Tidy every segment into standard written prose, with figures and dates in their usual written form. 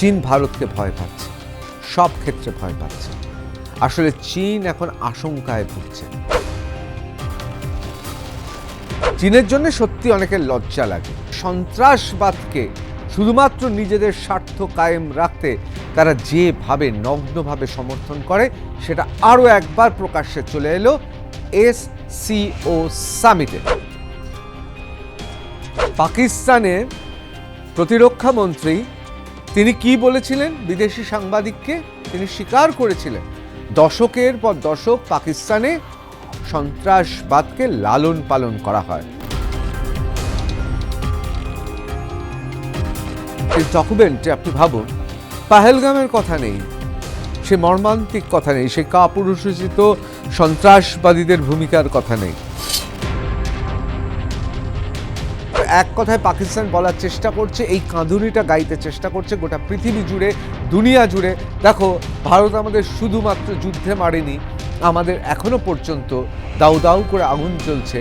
চীন ভারতকে ভয় পাচ্ছে, সব ক্ষেত্রে ভয় পাচ্ছে। আসলে চীন এখন আশঙ্কায় ভুগছে। চীনের জন্য সত্যি অনেকের লজ্জা লাগে। সন্ত্রাসবাদকে শুধুমাত্র নিজেদের স্বার্থ কায়েম রাখতে তারা যেভাবে নগ্নভাবে সমর্থন করে সেটা আরও একবার প্রকাশ্যে চলে এলো SCO সামিটে। পাকিস্তানের প্রতিরক্ষা মন্ত্রী তিনি কি বলেছিলেন বিদেশি সাংবাদিককে? তিনি স্বীকার করেছিলেন দশকের পর দশক পাকিস্তানে সন্ত্রাসবাদকে লালন পালন করা হয়। এই ডকুমেন্টে আপনি ভাবুন, পাহেলগামের কথা নেই, সে মর্মান্তিক কথা নেই, সে কাপুরুষোচিত সন্ত্রাসবাদীদের ভূমিকার কথা নেই। এক কথায় পাকিস্তান বলার চেষ্টা করছে, এই কাঁদুনিটা গাইতে চেষ্টা করছে গোটা পৃথিবী জুড়ে, দুনিয়া জুড়ে, দেখো ভারত আমাদের শুধুমাত্র যুদ্ধে মারেনি, আমাদের এখনো পর্যন্ত দাউ দাউ করে আগুন জ্বলছে।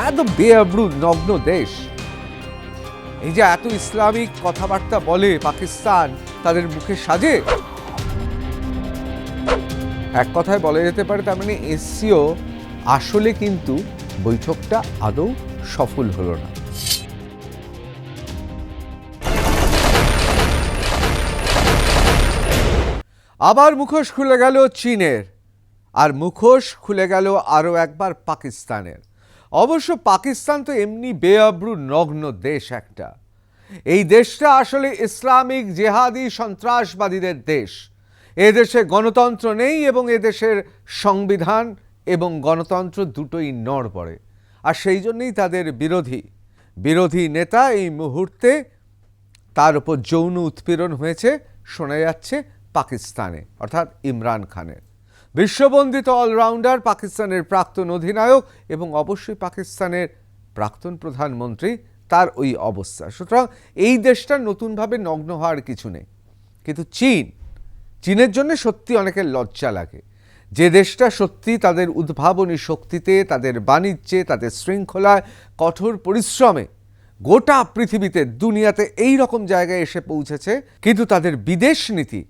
এত বেআব্রু নগ্ন দেশ, এই যে এত ইসলামিক কথাবার্তা বলে পাকিস্তান, তাদের মুখে সাজে। এক কথায় বলা যেতে পারে তার মানে SCO আসলে কিন্তু বৈঠকটা আদৌ সফল হলো না। আবার মুখোশ খুলে গেল চীনের, আর মুখোশ খুলে গেল আরও একবার পাকিস্তানের। অবশ্য পাকিস্তান তো এমনি বেআব্রু নগ্ন দেশ একটা। এই দেশটা আসলে ইসলামিক জেহাদি সন্ত্রাসবাদীদের দেশ। এদেশে গণতন্ত্র নেই এবং এদেশের সংবিধান এবং গণতন্ত্র দুটোই নড়বড়ে। আর সেই জন্যই তাদের বিরোধী নেতা এই মুহূর্তে তার উপর যৌন উৎপীড়ন হয়েছে শোনা যাচ্ছে পাকিস্তানে, অর্থাৎ ইমরান খানের। বিশ্ববন্দিত অলরাউন্ডার পাকিস্তানের প্রাক্তন অধিনায়ক এবং অবশ্যই পাকিস্তানের প্রাক্তন প্রধানমন্ত্রী, তার ওই অবস্থা। সুতরাং এই দেশটা নতুনভাবে নগ্ন হওয়ার কিছু নেই। কিন্তু চীনের জন্য সত্যি অনেকের লজ্জা লাগে। যে দেশটা সত্যি তাদের উদ্ভাবনী শক্তিতে, তাদের বাণিজ্যে, তাদের শৃঙ্খলায়, কঠোর পরিশ্রমে গোটা পৃথিবীতে, দুনিয়াতে এই রকম জায়গায় এসে পৌঁছেছে, কিন্তু তাদের বিদেশ নীতি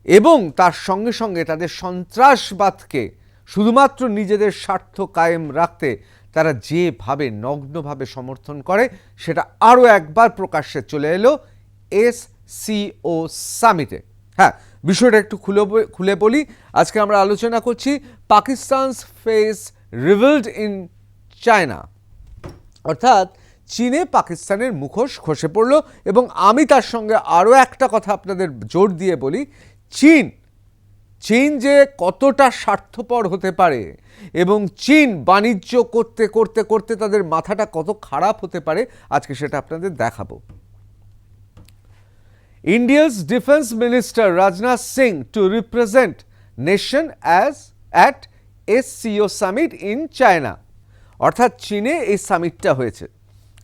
এবং তার সঙ্গে সঙ্গে তাদের সন্ত্রাসবাদকে শুধুমাত্র নিজেদের স্বার্থ কায়েম রাখতে তারা যেভাবে নগ্নভাবে সমর্থন করে সেটা আরও একবার প্রকাশ্যে চলে এলো SCO সামিটে। হ্যাঁ, বিষয়টা একটু খুলে বলি। আজকে আমরা আলোচনা করছি Pakistan's face revealed in China, অর্থাৎ চীনে পাকিস্তানের মুখোশ খসে পড়ল। এবং আমি তার সঙ্গে আরও একটা কথা আপনাদের জোর দিয়ে বলি, চীন যে কতটা স্বার্থপর হতে পারে এবং চীন বাণিজ্য করতে করতে করতে তাদের মাথাটা কত খারাপ হতে পারে, আজকে সেটা আপনাদের দেখাবো। India's Defense Minister Rajnath Singh to represent nation at SCO summit in China, অর্থাৎ চীনে এই সামিটটা হয়েছে।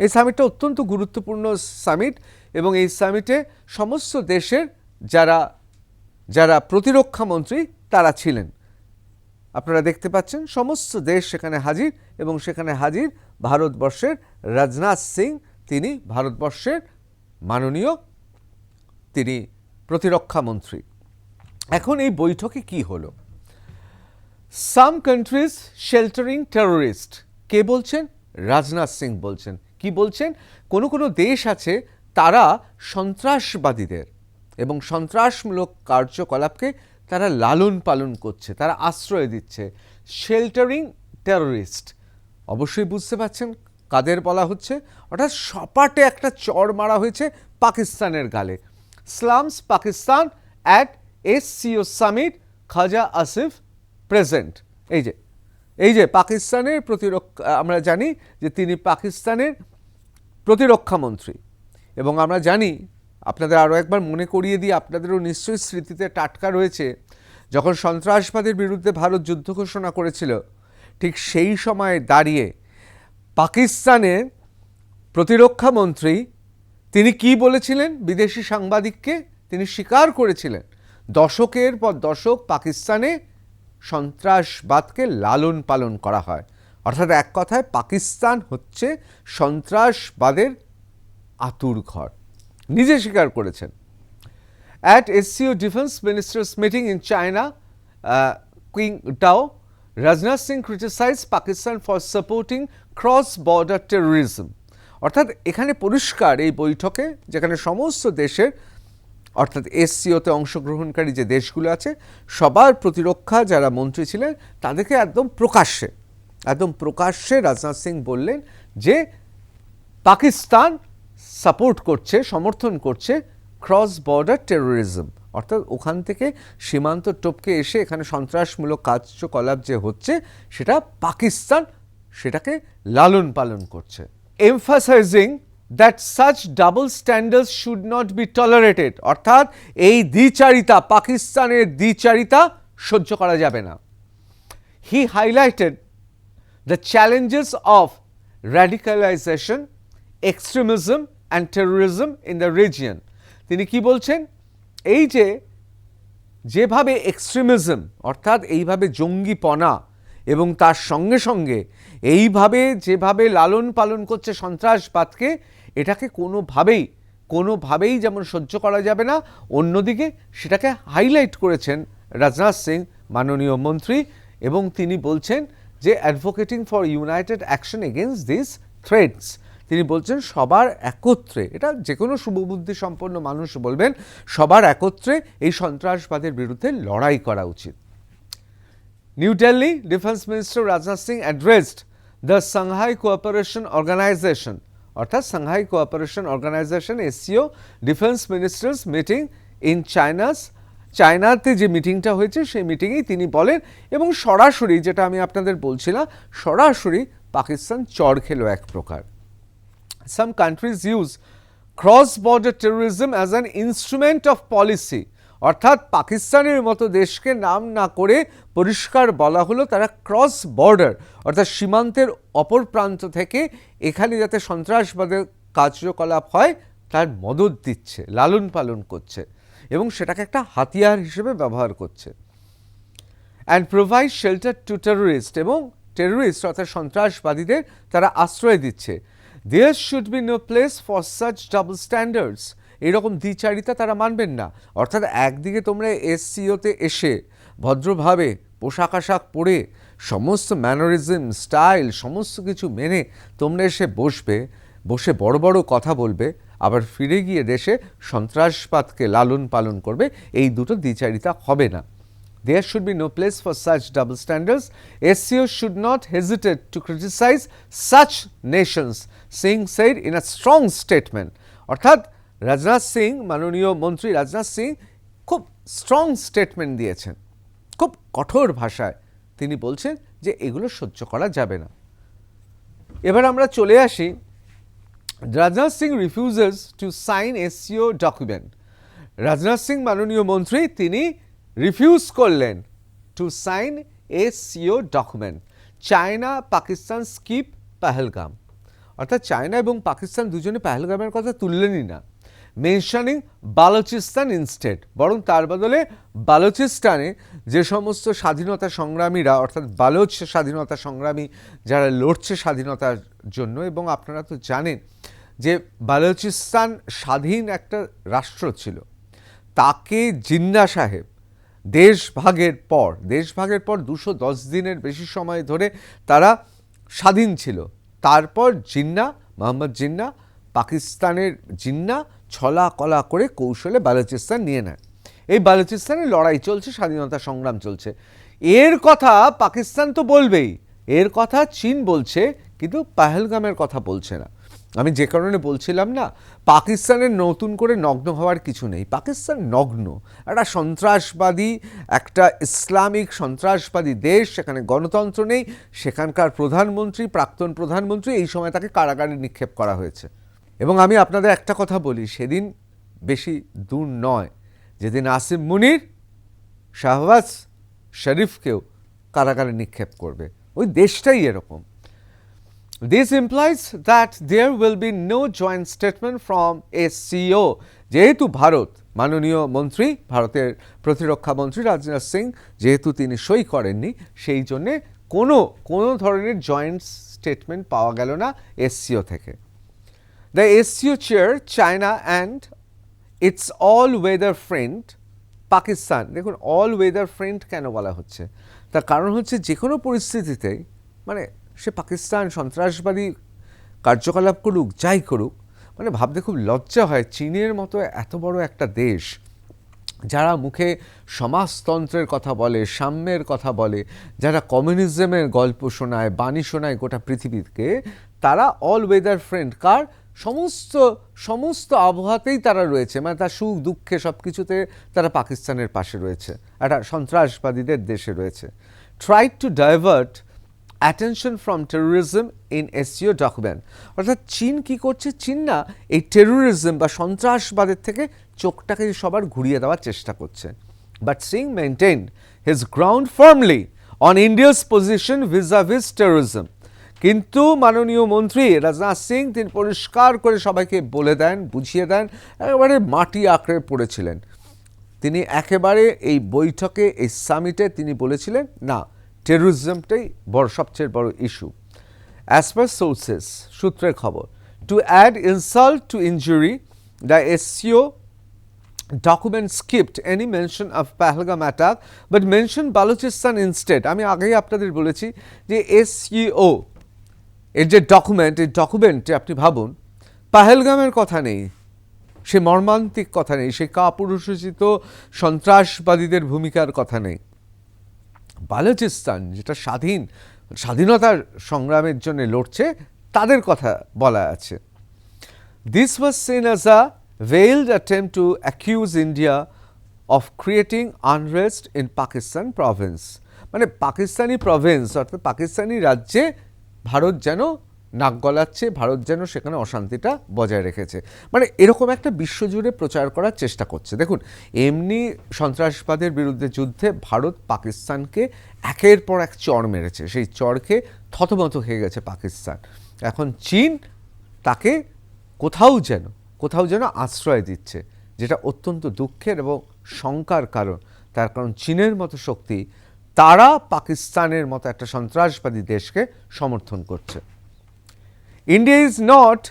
এই সামিটটা অত্যন্ত গুরুত্বপূর্ণ সামিট এবং এই সামিটে সমস্ত দেশের যারা প্রতিরক্ষা মন্ত্রী তারা ছিলেন। আপনারা দেখতে পাচ্ছেন সমস্ত দেশ সেখানে হাজির এবং সেখানে হাজির ভারতবর্ষের রাজনাথ সিং, তিনি ভারতবর্ষের মাননীয় তিনি প্রতিরক্ষা মন্ত্রী। এখন এই বৈঠকে কি হলো? সাম কান্ট্রিজ শেল্টারিং টেররিস্ট, কে বলছেন? রাজনাথ সিং বলছেন। কি বলছেন? কোনো দেশ আছে তারা সন্ত্রাসবাদীদের এবং সন্ত্রাসমূলক কার্যকলাপকে তারা লালন পালন করছে, তারা আশ্রয় দিচ্ছে। শেল্টারিং টেররিস্ট, অবশ্যই বুঝতে পারছেন কাদের বলা হচ্ছে। অর্থাৎ সপাটে একটা চড় মারা হয়েছে পাকিস্তানের গালে। Slams Pakistan at SCO summit, Khawaja Asif present. এই যে পাকিস্তানের আমরা জানি যে তিনি পাকিস্তানের প্রতিরক্ষা মন্ত্রী এবং আমরা জানি, আপনাদের আরও একবার মনে করিয়ে দিয়ে, আপনাদেরও নিশ্চয়ই স্মৃতিতে টাটকা রয়েছে, যখন সন্ত্রাসবাদের বিরুদ্ধে ভারত যুদ্ধ ঘোষণা করেছিল, ঠিক সেই সময়ে দাঁড়িয়ে পাকিস্তানের প্রতিরক্ষা মন্ত্রী তিনি কি বলেছিলেন বিদেশি সাংবাদিককে? তিনি স্বীকার করেছিলেন দশকের পর দশক পাকিস্তানে সন্ত্রাসবাদকে লালন পালন করা হয়। অর্থাৎ এক কথায় পাকিস্তান হচ্ছে সন্ত্রাসবাদের আতুর ঘর, নিজে স্বীকার করেছেন। At SCO Defense Ministers meeting in China, Qingdao, Rajnath Singh criticized Pakistan for supporting cross-border terrorism. অর্থাৎ এখানে পরিষ্কার এই বৈঠকে, যেখানে সমস্ত দেশের অর্থাৎ এসসিওতে অংশগ্রহণকারী যে দেশগুলো আছে সবার প্রতিরক্ষা যারা মন্ত্রী ছিলেন তাদেরকে একদম প্রকাশ্যে রাজনাথ সিং বললেন যে পাকিস্তান সাপোর্ট করছে, সমর্থন করছে ক্রস বর্ডার টেরোরিজম, অর্থাৎ ওখান থেকে সীমান্ত টপকে এসে এখানে সন্ত্রাসমূলক কার্যকলাপ যে হচ্ছে সেটা পাকিস্তান সেটাকে লালন পালন করছে। Emphasizing that such double standards should not be tolerated, অর্থাৎ এই দ্বিচারিতা, পাকিস্তানের দ্বিচারিতা সহ্য করা যাবে না। He highlighted the challenges of radicalization, extremism and terrorism in the region. তিনি কি বলছেন, এই যেভাবে এক্সট্রিমিজম অর্থাৎ এইভাবে জঙ্গিপনা এবং তার সঙ্গে সঙ্গে এইভাবে যেভাবে লালন পালন করছে সন্ত্রাসবাদকে, এটাকে কোনোভাবেই যেমন সহ্য করা যাবে না, অন্যদিকে সেটাকে হাইলাইট করেছেন রাজনাথ সিং মাননীয় মন্ত্রী, এবং তিনি বলছেন যে advocating for United action against this threats. তিনি বলছেন সবার একত্রে, এটা যে কোনো শুভবুদ্ধি সম্পন্ন মানুষ বলবেন, সবার একত্রে এই সন্ত্রাসবাদের বিরুদ্ধে লড়াই করা উচিত। New Delhi, defence minister Rajnath Singh addressed the Shanghai Cooperation Organisation, অর্থাৎ Shanghai Cooperation Organisation SCO defence ministers meeting in চায়নাতে যে মিটিংটা হয়েছে সেই মিটিংয়েই তিনি বলেন, এবং সরাসরি যেটা আমি আপনাদের বলছিলাম, সরাসরি পাকিস্তান চড় খেলো এক প্রকার। Some countries use cross-border terrorism as an instrument of policy, অর্থাৎ পাকিস্তানের মতো দেশকে নাম না করে পরিষ্কার বলা হলো তারা ক্রস বর্ডার অর্থাৎ সীমান্তের অপর প্রান্ত থেকে এখানে যাতে সন্ত্রাসবাদের কার্যকলাপ হয় তার মদত দিচ্ছে, লালন পালন করছে এবং সেটাকে একটা হাতিয়ার হিসেবে ব্যবহার করছে। And provide shelter to terrorist, এবং টেররিস্ট অর্থাৎ সন্ত্রাসবাদীদের তারা আশ্রয় দিচ্ছে। There should be no place for such double standards, এরকম দ্বিচারিতা তারা মানবেন না। অর্থাৎ একদিকে তোমরা এসসিওতে এসে ভদ্রভাবে পোশাক আশাক পরে সমস্ত ম্যানারিজম স্টাইল সমস্ত কিছু মেনে তোমরা এসে বসে বড় বড় কথা বলবে, আবার ফিরে গিয়ে দেশে সন্ত্রাসবাদকে লালন পালন করবে, এই দুটো দ্বিচারিতা হবে না। There should be no place for such double standards. SCO should not hesitate to criticize such nations, Singh said in a strong statement. অর্থাৎ রাজনাথ সিং, মাননীয় মন্ত্রী রাজনাথ সিং খুব স্ট্রং স্টেটমেন্ট দিয়েছেন, খুব কঠোর ভাষায় তিনি বলছেন যে এগুলো সহ্য করা যাবে না। এবার আমরা চলে আসি, Rajnath Singh refuses to sign SCO document. Rajnath Singh মাননীয় মন্ত্রী তিনি রিফিউজ করলেন to sign SCO document. China Pakistan skip Pahalgam, অর্থাৎ চায়না এবং পাকিস্তান দুজনে পাহেলগামের কথা তুললেনই না। মেনশনিং বালুচিস্তান ইনস্টেড, বরং তার বদলে বালুচিস্তানে যে সমস্ত স্বাধীনতা সংগ্রামীরা অর্থাৎ বালোচ স্বাধীনতা সংগ্রামী যারা লড়ছে স্বাধীনতার জন্য, এবং আপনারা তো জানেন যে বালুচিস্তান স্বাধীন একটা রাষ্ট্র ছিল, তাকে জিন্না সাহেব দেশভাগের পর 210 দিনের বেশি সময় ধরে তারা স্বাধীন ছিল। তারপর মোহাম্মদ জিন্না, পাকিস্তানের জিন্না ছলা কলা করে কৌশলে বালুচিস্তান নিয়ে নেয়। এই বালুচিস্তানে লড়াই চলছে, স্বাধীনতা সংগ্রাম চলছে। এর কথা পাকিস্তান তো বলবেই, এর কথা চীন বলছে, কিন্তু পাহেলগামের কথা বলছে না। আমি যে কারণে বলছিলাম না, পাকিস্তানের নতুন করে নগ্ন হওয়ার কিছু নেই। পাকিস্তান নগ্ন, একটা সন্ত্রাসবাদী, একটা ইসলামিক সন্ত্রাসবাদী দেশ, সেখানে গণতন্ত্র নেই, সেখানকার প্রধানমন্ত্রী, প্রাক্তন প্রধানমন্ত্রী, এই সময় তাকে কারাগারে নিক্ষেপ করা হয়েছে। এবং আমি আপনাদের একটা কথা বলি, সেদিন বেশি দূর নয় যেদিন আসিফ মুনির শাহবাজ শরীফকেও কারাগারে নিক্ষেপ করবে। ওই দেশটাই এরকম। This implies that there will be no joint statement from SCO. যেহেতু ভারত, মাননীয় মন্ত্রী, ভারতের প্রতিরক্ষা মন্ত্রী রাজনাথ সিং যেহেতু তিনি সই করেননি, সেই জন্যে কোনো ধরনের জয়েন্ট স্টেটমেন্ট পাওয়া গেল না SCO থেকে। The SCO chair China and it's all weather friend Pakistan. দেখুন, অল ওয়েদার ফ্রেন্ড কেন বলা হচ্ছে, তার কারণ হচ্ছে যে কোনো পরিস্থিতিতেই, মানে সে পাকিস্তান সন্ত্রাসবাদী কার্যকলাপ করুক, যাই করুক, মানে ভাবতে খুব লজ্জা হয় চীনের মতো এত বড় একটা দেশ, যারা মুখে সমাজতন্ত্রের কথা বলে, সাম্যের কথা বলে, যারা কমিউনিজমের গল্প শোনায়, বাণী শোনায় গোটা পৃথিবীকে, তারা অল ওয়েদার ফ্রেন্ড। কার? সমস্ত সমস্ত আবহাওয়াতেই তারা রয়েছে, মানে তার সুখ দুঃখে সব কিছুতে তারা পাকিস্তানের পাশে রয়েছে, একটা সন্ত্রাসবাদীদের দেশে রয়েছে। Tried to divert attention from terrorism in SCO document. অর্থাৎ চীন কি করছে? চীন না এই টেরোরিজম বা সন্ত্রাসবাদের থেকে চোখটাকে সবার ঘুরিয়ে দেওয়ার চেষ্টা করছে। But Singh maintained his ground firmly on India's position vis-a-vis terrorism. কিন্তু মাননীয় মন্ত্রী রাজনাথ সিং তিনি পরিষ্কার করে সবাইকে বলে দেন, বুঝিয়ে দেন, একেবারে মাটি আঁকড়ে পড়েছিলেন। তিনি একেবারে এই বৈঠকে, এই সামিটে তিনি বলেছিলেন না, টেরোরিজমটাই সবচেয়ে বড় ইস্যু। অ্যাজ পার সোর্সেস, সূত্রের খবর, to add insult to injury, the SCO document skipped any mention of Pahalgam attack but mentioned Balochistan instead. আমি আগেই আপনাদের বলেছি যে এসসিও এর যে ডকুমেন্ট, এই ডকুমেন্টে আপনি ভাবুন পাহেলগামের কথা নেই, সে মর্মান্তিক কথা নেই, সেই কাপুরুষোচিত সন্ত্রাসবাদীদের ভূমিকার কথা নেই। বালুচিস্তান যেটা স্বাধীনতার সংগ্রামের জন্য লড়ছে, তাদের কথা বলা আছে। This was seen as a veiled attempt to accuse India of creating unrest in Pakistan province. মানে পাকিস্তানি প্রভিন্স অর্থাৎ পাকিস্তানি রাজ্যে ভারত যেন নাক গলাচ্ছে, ভারত যেন সেখানে অশান্তিটা বজায় রেখেছে, মানে এরকম একটা বিশ্বজুড়ে প্রচার করার চেষ্টা করছে। দেখুন, এমনি সন্ত্রাসবাদের বিরুদ্ধে যুদ্ধে ভারত পাকিস্তানকে একের পর এক চড় মেরেছে, সেই চড়কে থতমত হয়ে গেছে পাকিস্তান। এখন চীন তাকে কোথাও যেন আশ্রয় দিচ্ছে, যেটা অত্যন্ত দুঃখের এবং শঙ্কার কারণ। তার কারণ চীনের মতো শক্তি তারা পাকিস্তানের মতো একটা সন্ত্রাসবাদী দেশকে সমর্থন করছে। India is not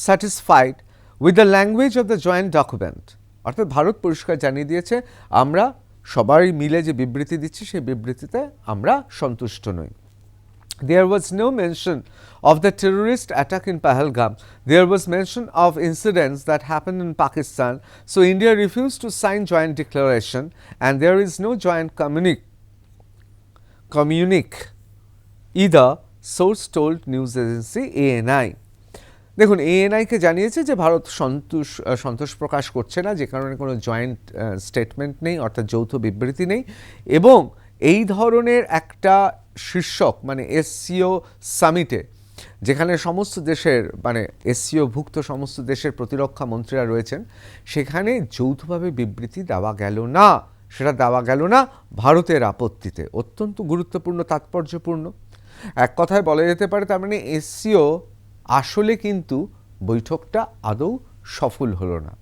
satisfied with the language of the joint document. অর্থাৎ ভারত পরিষ্কার জানিয়ে দিয়েছে, আমরা সবাই মিলে যে বিবৃতি দিচ্ছি সেই বিবৃতিতে আমরা সন্তুষ্ট নই। There was no mention of the terrorist attack in Pahalgam. There was mention of incidents that happened in Pakistan. So India refused to sign joint declaration, and there is no joint communique either, source told news agency ANI. দেখুন, এএনআইকে জানিয়েছে যে ভারত সন্তোষ প্রকাশ করছে না, যে কারণে কোনো joint statement নেই, অর্থাৎ যৌথ বিবৃতি নেই, এবং এই ধরনের একটা শীর্ষক মানে এসসিও সামিটে, যেখানে সমস্ত দেশের মানে এসসিও ভুক্ত সমস্ত দেশের প্রতিরক্ষা মন্ত্রীরা রয়েছেন, সেখানে যৌথভাবে বিবৃতি দেওয়া গেল না। সেটা দেওয়া গেল না ভারতের আপত্তিতে। অত্যন্ত গুরুত্বপূর্ণ, তাৎপর্যপূর্ণ। এক কথায় বলা যেতে পারে, তার মানে এসসিও আসলে কিন্তু বৈঠকটা আদৌ সফল হলো না,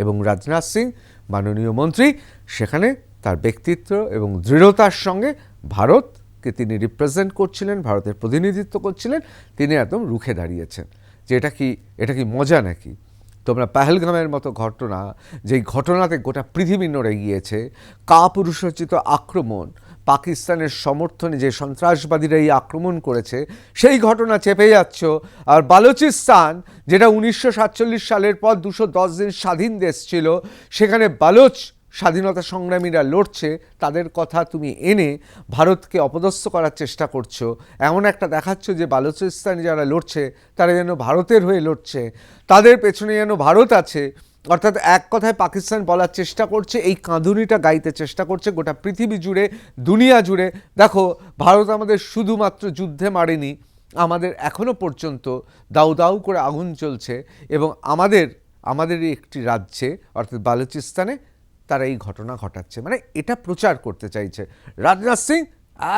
এবং রাজনাথ সিং মাননীয় মন্ত্রী সেখানে তার ব্যক্তিত্ব এবং দৃঢ়তার সঙ্গে ভারতকে তিনি রিপ্রেজেন্ট করছিলেন, ভারতের প্রতিনিধিত্ব করছিলেন, তিনি একদম রুখে দাঁড়িয়েছেন যে এটা কি মজা নাকি? তোমরা পাহেলগামের মতো ঘটনা, যেই ঘটনাতে গোটা পৃথিবী নড়ে গিয়েছে, কাপুরুষোচিত আক্রমণ, পাকিস্তানের সমর্থনে যে সন্ত্রাসবাদীরা এই আক্রমণ করেছে, সেই ঘটনা চেপে যাচ্ছ। আর বালুচিস্তান, যেটা 1947 সালের পর 210 দিন স্বাধীন দেশ ছিল, সেখানে বালুচ স্বাধীনতা সংগ্রামীরা লড়ছে, তাদের কথা তুমি এনে ভারতকে অপদস্থ করার চেষ্টা করছো। এমন একটা দেখাচ্ছ যে বালুচিস্তানে যারা লড়ছে তারা যেন ভারতের হয়ে লড়ছে, তাদের পেছনে যেন ভারত আছে। অর্থাৎ এক কথায় পাকিস্তান বলার চেষ্টা করছে, এই কাঁদুনিটা গাইতে চেষ্টা করছে গোটা পৃথিবী জুড়ে, দুনিয়া জুড়ে। দেখো, ভারত আমাদের শুধুমাত্র যুদ্ধে মারেনি, আমাদের এখনও পর্যন্ত দাউ দাউ করে আগুন জ্বলছে, এবং আমাদেরই একটি রাজ্যে অর্থাৎ বালুচিস্তানে তারা এই ঘটনা ঘটাচ্ছে, মানে এটা প্রচার করতে চাইছে। রাজনাথ সিং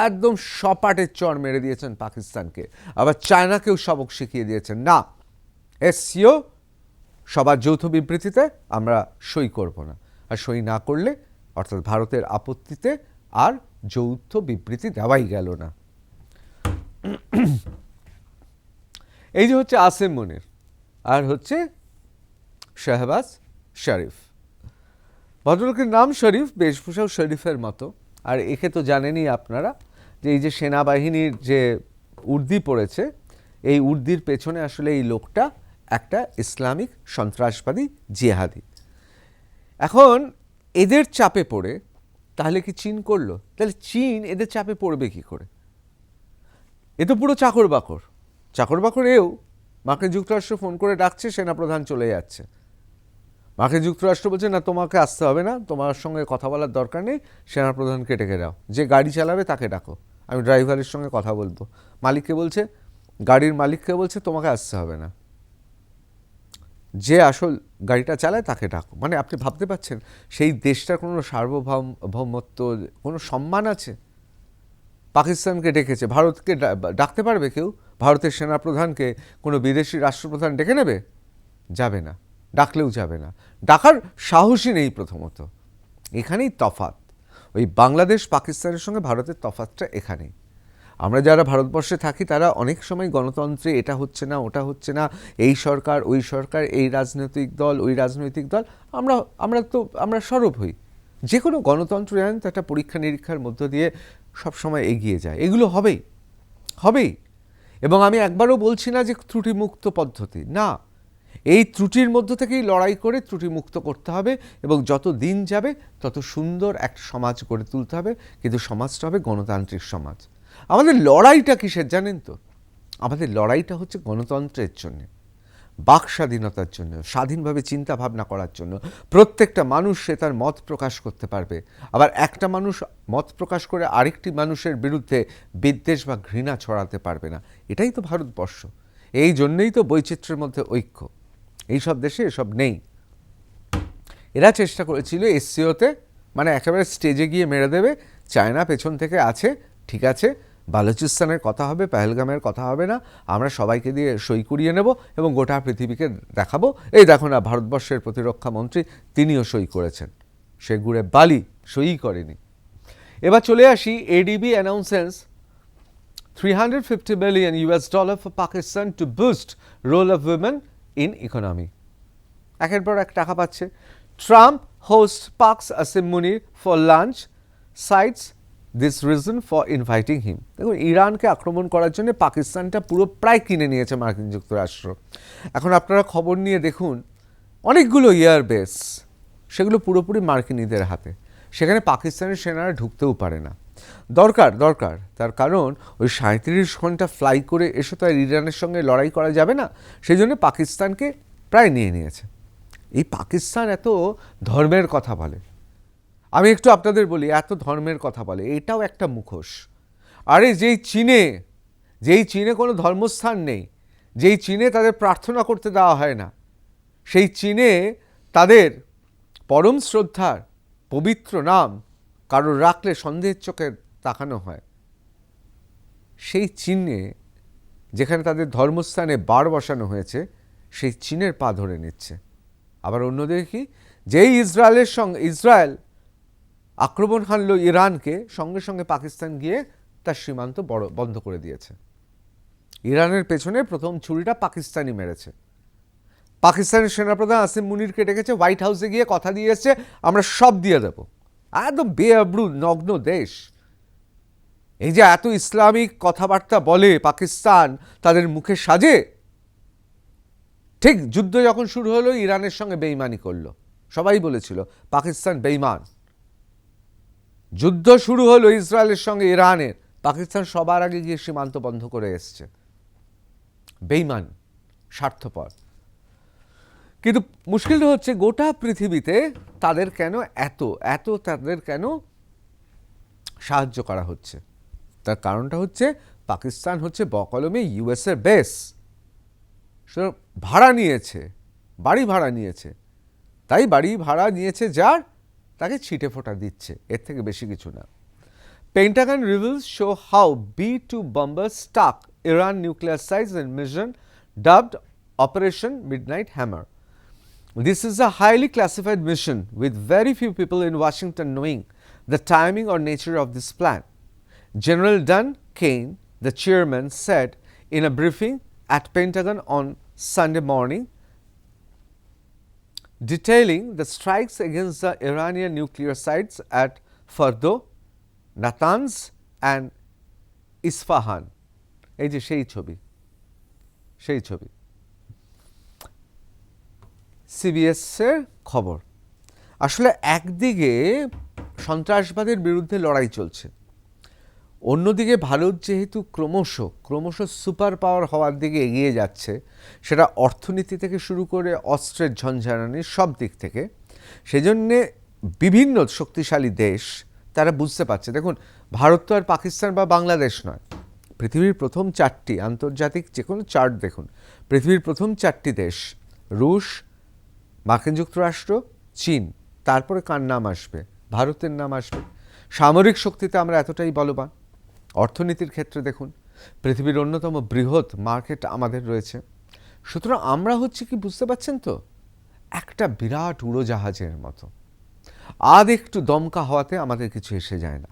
একদম সপাটে চড় মেরে দিয়েছেন পাকিস্তানকে, আবার চায়নাকেও সবক শিখিয়ে দিয়েছেন, না, এসসিও সবার যৌথ বিবৃতিতে আমরা সই করব না, আর সই না করলে অর্থাৎ ভারতের আপত্তিতে আর যৌথ বিবৃতি দেওয়াই গেল না। এই যে হচ্ছে আসিম মুনির, আর হচ্ছে শাহবাজ শরীফ। ভদ্রলোকের নাম শরীফ, বেশভূষাও শরীফের মতো। আর একে তো জানেনই আপনারা যে এই যে সেনাবাহিনীর যে উর্দি পড়েছে, এই উর্দির পেছনে আসলে এই লোকটা একটা ইসলামিক সন্ত্রাসবাদী জিহাদি। এখন এদের চাপে পড়ে তাহলে কি চীন করলো? তাহলে চীন এদের চাপে পড়বে কি করে? এ তো পুরো চাকর বাকর। চাকর বাকর এও মার্কিন যুক্তরাষ্ট্র ফোন করে ডাকছে, সেনাপ্রধান চলে যাচ্ছে। মার্কিন যুক্তরাষ্ট্র বলছে না, তোমাকে আসতে হবে না, তোমার সঙ্গে কথা বলার দরকার নেই, সেনাপ্রধানকে ডেকে দাও, যে গাড়ি চালাবে তাকে ডাকো, আমি ড্রাইভারের সঙ্গে কথা বলবো। মালিককে বলছে, গাড়ির মালিককে বলছে তোমাকে আসতে হবে না, যে আসল গাড়িটা চালায় তাকে ডাকো। মানে আপনি ভাবতে পারছেন সেই দেশটার কোনো সার্বভৌমত্ব, কোনো সম্মান আছে? পাকিস্তানকে ডেকেছে, ভারতকে ডাকতে পারবে কেউ? ভারতের সেনাপ্রধানকে কোনো বিদেশি রাষ্ট্রপ্রধান ডেকে নেবে? যাবে না, ডাকলেও যাবে না, ডাকার সাহসই নেই প্রথমত। এখানেই তফাৎ, ওই বাংলাদেশ পাকিস্তানের সঙ্গে ভারতের তফাৎটা এখানেই। আমরা যারা ভারতবর্ষে থাকি তারা অনেক সময় গণতন্ত্রে এটা হচ্ছে না, ওটা হচ্ছে না, এই সরকার ওই সরকার, এই রাজনৈতিক দল ওই রাজনৈতিক দল, আমরা সরব হই। যে কোনো গণতন্ত্র জানেন তো একটা পরীক্ষা নিরীক্ষার মধ্য দিয়ে সবসময় এগিয়ে যায়, এগুলো হবেই হবেই। এবং আমি একবারও বলছি না যে ত্রুটিমুক্ত পদ্ধতি, না, এই ত্রুটির মধ্য থেকেই লড়াই করে ত্রুটিমুক্ত করতে হবে, এবং যত দিন যাবে তত সুন্দর একটা সমাজ গড়ে তুলতে হবে, কিন্তু সমাজটা হবে গণতান্ত্রিক সমাজ। আমাদের লড়াইটা কিসের জানেন তো? আমাদের লড়াইটা হচ্ছে গণতন্ত্রের জন্য, বাক স্বাধীনতার জন্য, স্বাধীনভাবে চিন্তা ভাবনা করার জন্য। প্রত্যেকটা মানুষ সে তার মত প্রকাশ করতে পারবে, আবার একটা মানুষ মত প্রকাশ করে আরেকটি মানুষের বিরুদ্ধে বিদ্বেষ বা ঘৃণা ছড়াতে পারবে না। এটাই তো ভারতবর্ষ। এই জন্যই তো বৈচিত্র্যের মধ্যে ঐক্য। এইসব দেশে এসব নেই। এরা চেষ্টা করেছিল এসসিওতে, মানে একেবারে স্টেজে গিয়ে মেরে দেবে, চায়না পেছন থেকে আছে, ঠিক আছে, বালুচিস্তানের কথা হবে, পেহেলগামের কথা হবে না, আমরা সবাইকে দিয়ে সই করিয়ে নেব এবং গোটা পৃথিবীকে দেখাবো, এই দেখো না ভারতবর্ষের প্রতিরক্ষা মন্ত্রী তিনিও সই করেছেন। সে ঘুরে বালি সই করেনি। এবার চলে আসি, ADB announces $350 billion for Pakistan to boost role of women in economy. একের পর এক টাকা পাচ্ছে। Trump host Pak's Asim Munir for lunch, cites this reason for inviting him. দেখুন, ইরানকে আক্রমণ করার জন্য পাকিস্তানটা পুরো প্রায় কিনে নিয়েছে মার্কিন যুক্তরাষ্ট্র। এখন আপনারা খবর নিয়ে দেখুন, অনেকগুলো এয়ারবেস, সেগুলো পুরোপুরি মার্কিনীদের হাতে। সেখানে পাকিস্তানের সেনারা ঢুকতেও পারে না। দরকার, তার কারণ ওই 37 ঘন্টা ফ্লাই করে এসে তো আর ইরানের সঙ্গে লড়াই করা যাবে না, সেই জন্য পাকিস্তানকে প্রায় নিয়ে নিয়েছে। এই পাকিস্তান এত ধর্মের কথা বলে, আমি একটু আপনাদের বলি, এত ধর্মের কথা বলে, এটাও একটা মুখোশ। আরে যেই চীনে কোনো ধর্মস্থান নেই, যেই চীনে তাদের প্রার্থনা করতে দেওয়া হয় না, সেই চীনে তাদের পরম শ্রদ্ধার পবিত্র নাম কারোর রাখলে সন্দেহের চোখে তাকানো হয়, সেই চীনে যেখানে তাদের ধর্মস্থানে বার বসানো হয়েছে, সেই চীনের পা ধরে নিচ্ছে। আবার অন্যদিকে কি, যেই ইসরায়েল আক্রমণ হানলো ইরানকে, সঙ্গে সঙ্গে পাকিস্তান গিয়ে তার সীমান্ত বন্ধ করে দিয়েছে। ইরানের পেছনে প্রথম ছুরিটা পাকিস্তানি মেরেছে। পাকিস্তানের সেনাপ্রধান আসিম মুনিরকে ডেকেছে, হোয়াইট হাউসে গিয়ে কথা দিয়ে এসছে, আমরা সব দিয়ে দেব। একদম বেআব্রু নগ্ন দেশ। এই যে এত ইসলামিক কথাবার্তা বলে পাকিস্তান, তাদের মুখে সাজে, ঠিক যুদ্ধ যখন শুরু হলো ইরানের সঙ্গে বেইমানি করলো। সবাই বলেছিল পাকিস্তান বেইমান। যুদ্ধ শুরু হলো ইসরায়েলের সঙ্গে ইরানের, পাকিস্তান সবার আগে গিয়ে সীমান্ত বন্ধ করে এসছে। বেইমান, স্বার্থপর। কিন্তু মুশকিলটা হচ্ছে গোটা পৃথিবীতে তাদের কেন তাদের কেন সাহায্য করা হচ্ছে? তার কারণটা হচ্ছে পাকিস্তান হচ্ছে বকলমে ইউএসএর বেস। ভাড়া নিয়েছে, বাড়ি ভাড়া নিয়েছে, তাই বাড়ি ভাড়া নিয়েছে যার, তাকে ছিটে ফোঁটা দিচ্ছে, এর থেকে বেশি কিছু না। Pentagon reveals show how B-2 bomber struck Iran nuclear sites in mission dubbed Operation Midnight Hammer. This is a highly classified mission with very few people in Washington knowing the timing or nature of this plan. General Dunn Kane, the chairman, said in a briefing at Pentagon on Sunday morning, detailing the strikes against the Iranian nuclear sites at Fordo, Natanz and Isfahan. এই যে সেই ছবি CBS এর খবর। আসলে একদিকে সন্ত্রাসবাদের বিরুদ্ধে লড়াই চলছে, অন্যদিকে ভারত যেহেতু ক্রমশ সুপার পাওয়ার হওয়ার দিকে এগিয়ে যাচ্ছে, সেটা অর্থনীতি থেকে শুরু করে অস্ত্রের ঝঞ্ঝানি সব দিক থেকে, সেজন্যে বিভিন্ন শক্তিশালী দেশ তারা বুঝতে পারছে। দেখুন, ভারত তো আর পাকিস্তান বা বাংলাদেশ নয়, পৃথিবীর প্রথম 4টি আন্তর্জাতিক যে কোনো চার্ট দেখুন, পৃথিবীর প্রথম 4টি দেশ রুশ, মার্কিন যুক্তরাষ্ট্র, চীন, তারপরে কার নাম আসবে? ভারতের নাম আসবে। সামরিক শক্তিতে আমরা এতটাই বলবান। অর্থনীতির ক্ষেত্রে দেখুন, পৃথিবীর অন্যতম বৃহৎ মার্কেট আমাদের রয়েছে। সুতরাং আমরা হচ্ছে কি, বুঝতে পারছেন তো, একটা বিরাট উড়োজাহাজের মতো, আধ একটু দমকা হওয়াতে আমাদের কিছু এসে যায় না,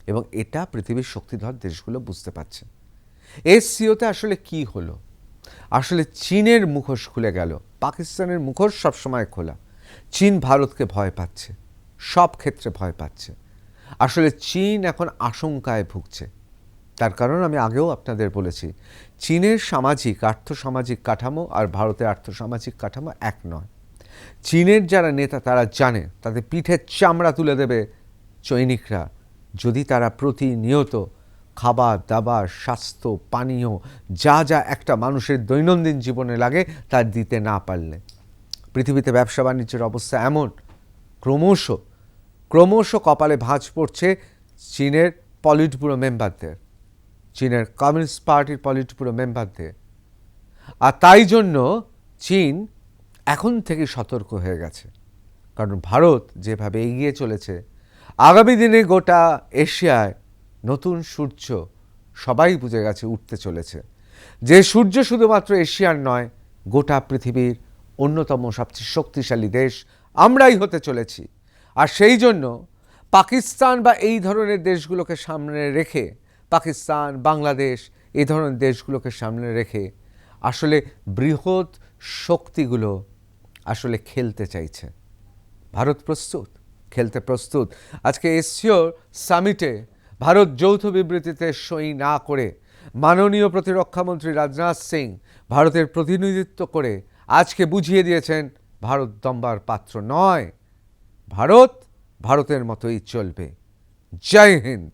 এবং এটা পৃথিবীর শক্তিধর দেশগুলো বুঝতে পারছে। এসসিওতে আসলে কি হলো? আসলে চীনের মুখোশ খুলে গেল। পাকিস্তানের মুখোশ সবসময় খোলা। চীন ভারতকে ভয় পাচ্ছে, সব ক্ষেত্রে ভয় পাচ্ছে। আসলে চীন এখন আশঙ্কায় ভুগছে। তার কারণ আমি আগেও আপনাদের বলেছি, চীনের আর্থসামাজিক কাঠামো আর ভারতের আর্থসামাজিক কাঠামো এক নয়। চীনের যারা নেতা তারা জানে তাদের পিঠের চামড়া তুলে দেবে চৈনিকরা যদি তারা প্রতিনিয়ত খাবার দাবার, স্বাস্থ্য, পানীয়, যা যা একটা মানুষের দৈনন্দিন জীবনে লাগে তা দিতে না পারলে। পৃথিবীতে ব্যবসা বাণিজ্যের অবস্থা এমন, ক্রমশ কপালে ভাঁজ পড়ছে চীনের পলিট ব্যুরো মেম্বারদের, চীনের কমিউনিস্ট পার্টির পলিট ব্যুরো মেম্বারদের। আর তাই জন্য চীন এখন থেকে সতর্ক হয়ে গেছে, কারণ ভারত যেভাবে এগিয়ে চলেছে, আগামী দিনে গোটা এশিয়ায় নতুন সূর্য সবাই বুঝে গেছে উঠতে চলেছে। যে সূর্য শুধুমাত্র এশিয়ার নয়, গোটা পৃথিবীর অন্যতম সবচেয়ে শক্তিশালী দেশ আমরাই হতে চলেছি। আর সেই জন্য পাকিস্তান বা এই ধরনের দেশগুলোকে সামনে রেখে, পাকিস্তান, বাংলাদেশ এই ধরনের দেশগুলোকে সামনে রেখে আসলে বৃহৎ শক্তিগুলো আসলে খেলতে চাইছে। ভারত প্রস্তুত, খেলতে প্রস্তুত। আজকে এসসিও সামিটে ভারত যৌথ বিবৃতিতে সই না করে মাননীয় প্রতিরক্ষামন্ত্রী রাজনাথ সিং ভারতের প্রতিনিধিত্ব করে আজকে বুঝিয়ে দিয়েছেন ভারত দমবার পাত্র নয়, ভারত ভারতের মতোই চলবে। জয় হিন্দ।